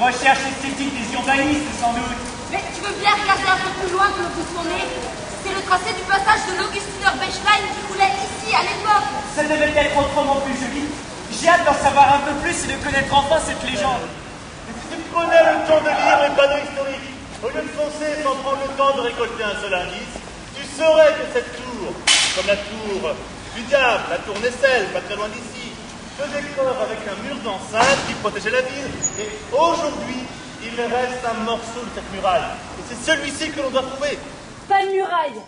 Recherche esthétique des urbanistes, sans doute. Mais tu veux bien regarder un peu plus loin que le pouce mon nez? C'est le tracé du passage de l'Augustiner Bechlein qui coulait ici à l'époque. Ça devait être autrement plus joli. J'ai hâte d'en savoir un peu plus et de connaître enfin cette légende. Si tu prenais le temps de lire les panneaux historiques, au lieu de foncer sans prendre le temps de récolter un seul indice, tu saurais que cette tour, comme la tour du diable, la tour Nessel, pas très loin d'ici, faisait corps avec un mur d'enceinte qui protégeait la ville. Et aujourd'hui, il reste un morceau de cette muraille. Et c'est celui-ci que l'on doit trouver. Pas de muraille.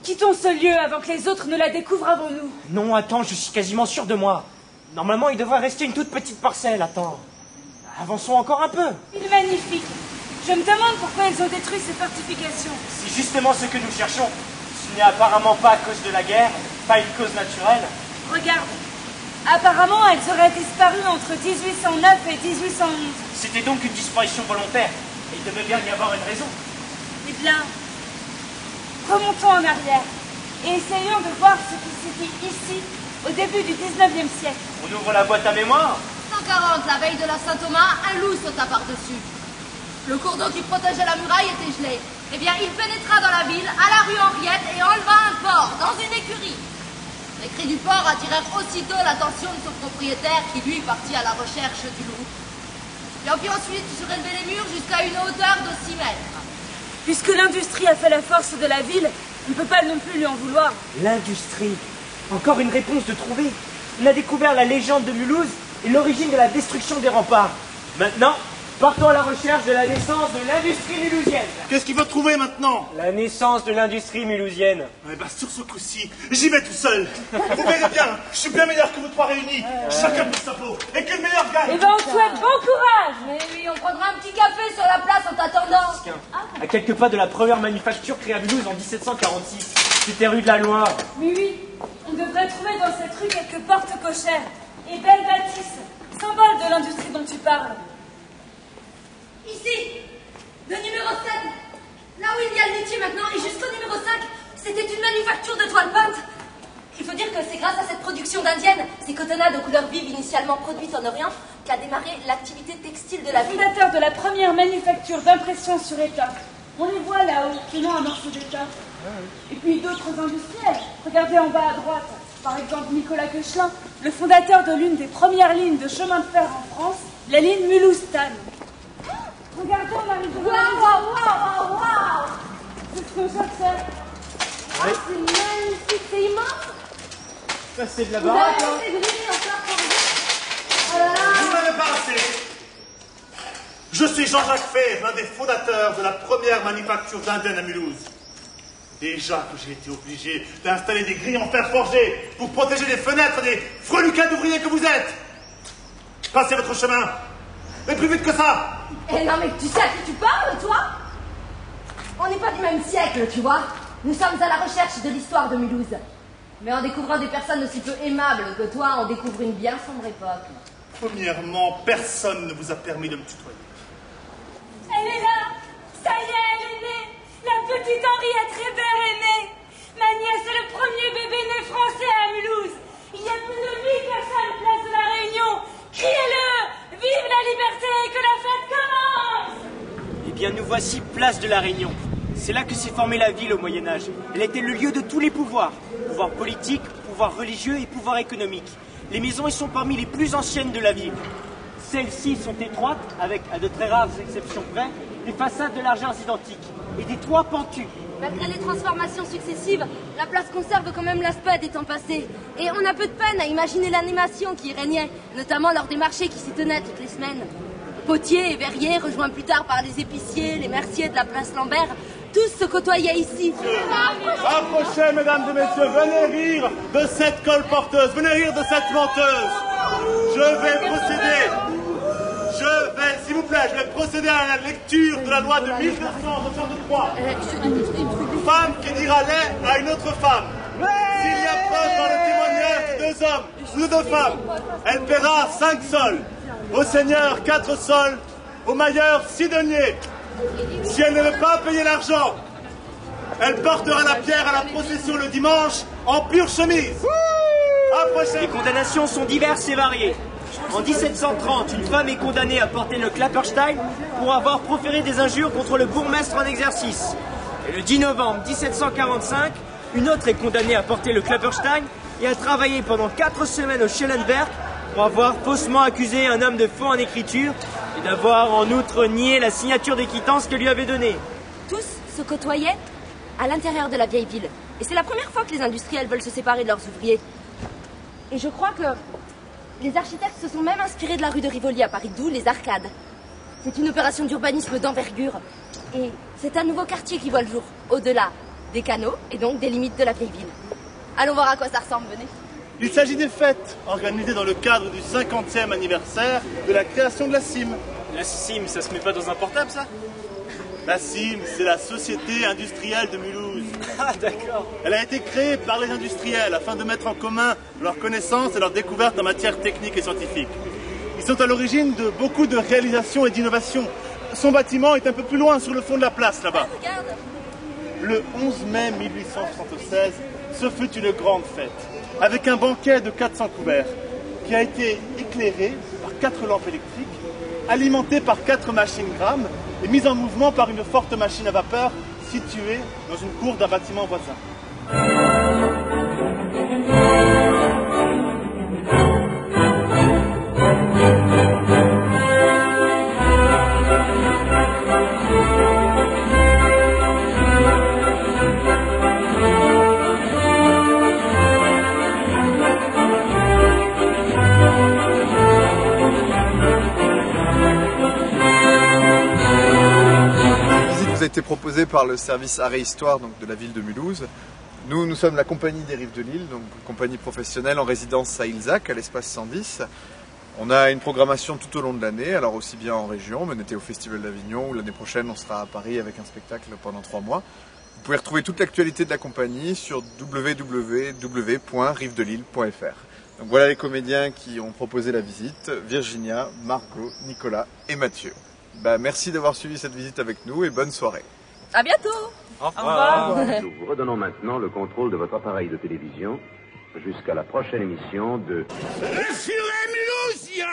Quittons ce lieu avant que les autres ne la découvrent avant nous. Non, attends, je suis quasiment sûr de moi. Normalement, il devrait rester une toute petite parcelle, attends. Avançons encore un peu. Il est magnifique. Je me demande pourquoi ils ont détruit ces fortifications. C'est justement ce que nous cherchons. Ce n'est apparemment pas à cause de la guerre, pas une cause naturelle. Regarde. Apparemment, elles auraient disparu entre 1809 et 1811. C'était donc une disparition volontaire. Et il devait bien y avoir une raison. Eh bien, remontons en arrière et essayons de voir ce qui s'était ici au début du 19e siècle. On ouvre la boîte à mémoire. 140, la veille de la Saint-Thomas, un loup sauta par-dessus. Le cours d'eau qui protégeait la muraille était gelé. Eh bien, il pénétra dans la ville, à la rue Henriette, et enleva un porc dans une écurie. Les cris du porc attirèrent aussitôt l'attention de son propriétaire qui, lui, partit à la recherche du loup. Il en fit ensuite surélever les murs jusqu'à une hauteur de 6 mètres. Puisque l'industrie a fait la force de la ville, on ne peut pas non plus lui en vouloir. L'industrie. Encore une réponse de trouver. On a découvert la légende de Mulhouse et l'origine de la destruction des remparts. Maintenant, partons à la recherche de la naissance de l'industrie mulhousienne. Qu'est-ce qu'il faut trouver maintenant? La naissance de l'industrie mulhousienne. Eh ben, sur ce coup-ci, j'y vais tout seul. Vous verrez bien, je suis bien meilleur que vous trois réunis. Chacun pour sa peau. Et que le meilleur gagne. Eh ben, on te souhaite bon courage. Mais oui, on prendra un petit café sur la place en t'attendant. À quelques pas de la première manufacture créée à Mulhouse en 1746. C'était rue de la Loire. Mais oui, on devrait trouver dans cette rue quelques portes cochères et belles bâtisses, symbole de l'industrie dont tu parles. Ici, le numéro 7, là où il y a le métier maintenant, et jusqu'au numéro 5, c'était une manufacture de toile peinte. Il faut dire que c'est grâce à cette production d'indienne, ces cotonnades aux couleurs vives initialement produites en Orient, qu'a démarré l'activité textile de la ville. Fondateur de la première manufacture d'impression sur étoffe. On les voit là-haut, tenant un morceau d'étoffe. Et puis d'autres industriels. Regardez en bas à droite. Par exemple, Nicolas Koechlin, le fondateur de l'une des premières lignes de chemin de fer en France, la ligne Mulhouse-Thann. Regardez, on arrive devant la maison. Waouh, waouh, waouh! C'est ce que je sais. Ah, c'est magnifique, c'est immense! Ça, c'est de la Vous baraque, avez hein. assez de lignes encore pour vous? Oh là là! Vous m'avez pas assez. Je suis Jean-Jacques Fay, l'un des fondateurs de la première manufacture d'indienne à Mulhouse. Déjà que j'ai été obligé d'installer des grilles en fer forgé pour protéger les fenêtres des freluquins d'ouvriers que vous êtes. Passez votre chemin. Mais plus vite que ça. Eh non, mais tu sais à qui tu parles, toi? On n'est pas du même siècle, tu vois. Nous sommes à la recherche de l'histoire de Mulhouse. Mais en découvrant des personnes aussi peu aimables que toi, on découvre une bien sombre époque. Premièrement, personne ne vous a permis de me tutoyer. Elle est là. Ça y est, elle est née. La petite Henriette Rébert est née. Ma nièce est le premier bébé né français à Mulhouse. Il y a plus de 8 personnes place de la Réunion. Criez-le! Vive la liberté, que la fête commence! Eh bien, nous voici place de la Réunion. C'est là que s'est formée la ville au Moyen-Âge. Elle était le lieu de tous les pouvoirs. Pouvoir politique, pouvoir religieux et pouvoir économique. Les maisons y sont parmi les plus anciennes de la ville. Celles-ci sont étroites, avec, à de très rares exceptions près, des façades de largeur identiques et des toits pentus. Malgré les transformations successives, la place conserve quand même l'aspect des temps passés. Et on a peu de peine à imaginer l'animation qui y régnait, notamment lors des marchés qui s'y tenaient toutes les semaines. Potiers et verriers, rejoints plus tard par les épiciers, les merciers de la place Lambert, tous se côtoyaient ici. Approchez, mesdames et messieurs, venez rire de cette colporteuse, venez rire de cette menteuse. S'il vous plaît, je vais procéder à la lecture de la loi de 1963. Femme qui dira lait à une autre femme. S'il y a preuve dans le témoignage de 2 hommes ou de 2 femmes, elle paiera 5 sols. Au seigneur, 4 sols. Au mailleur, 6 deniers. Si elle ne veut pas payer l'argent, elle portera la pierre à la procession le dimanche en pure chemise. Approchez. Les condamnations sont diverses et variées. En 1730, une femme est condamnée à porter le Klapperstein pour avoir proféré des injures contre le bourgmestre en exercice. Et le 10 novembre 1745, une autre est condamnée à porter le Klapperstein et à travailler pendant 4 semaines au Schellenberg pour avoir faussement accusé un homme de faux en écriture et d'avoir en outre nié la signature des quittances qu'elle lui avait donnée. Tous se côtoyaient à l'intérieur de la vieille ville. Et c'est la première fois que les industriels veulent se séparer de leurs ouvriers. Et je crois que les architectes se sont même inspirés de la rue de Rivoli à Paris, d'où les arcades. C'est une opération d'urbanisme d'envergure. Et c'est un nouveau quartier qui voit le jour, au-delà des canaux et donc des limites de la vieille ville. Allons voir à quoi ça ressemble, venez. Il s'agit des fêtes organisées dans le cadre du 50e anniversaire de la création de la CIM. La CIM, ça se met pas dans un portable, ça? La CIM, c'est la Société Industrielle de Mulhouse. Ah, d'accord. Elle a été créée par les industriels afin de mettre en commun leurs connaissances et leurs découvertes en matière technique et scientifique. Ils sont à l'origine de beaucoup de réalisations et d'innovations. Son bâtiment est un peu plus loin, sur le fond de la place, là-bas. Regarde. Le 11 mai 1876, ce fut une grande fête, avec un banquet de 400 couverts, qui a été éclairé par 4 lampes électriques, alimenté par 4 machines Gramme et mis en mouvement par une forte machine à vapeur située dans une cour d'un bâtiment voisin. A été proposé par le service Arrêt Histoire donc de la ville de Mulhouse. Nous sommes la compagnie des Rives de Lille, donc une compagnie professionnelle en résidence à Ilzac, à l'espace 110. On a une programmation tout au long de l'année, alors aussi bien en région, on était au Festival d'Avignon, ou l'année prochaine on sera à Paris avec un spectacle pendant 3 mois. Vous pouvez retrouver toute l'actualité de la compagnie sur www.rivedelille.fr. Donc voilà les comédiens qui ont proposé la visite, Virginia, Margot, Nicolas et Mathieu. Merci d'avoir suivi cette visite avec nous et bonne soirée. À bientôt. Au revoir. Nous vous redonnons maintenant le contrôle de votre appareil de télévision jusqu'à la prochaine émission de... Le furet Mulhousien.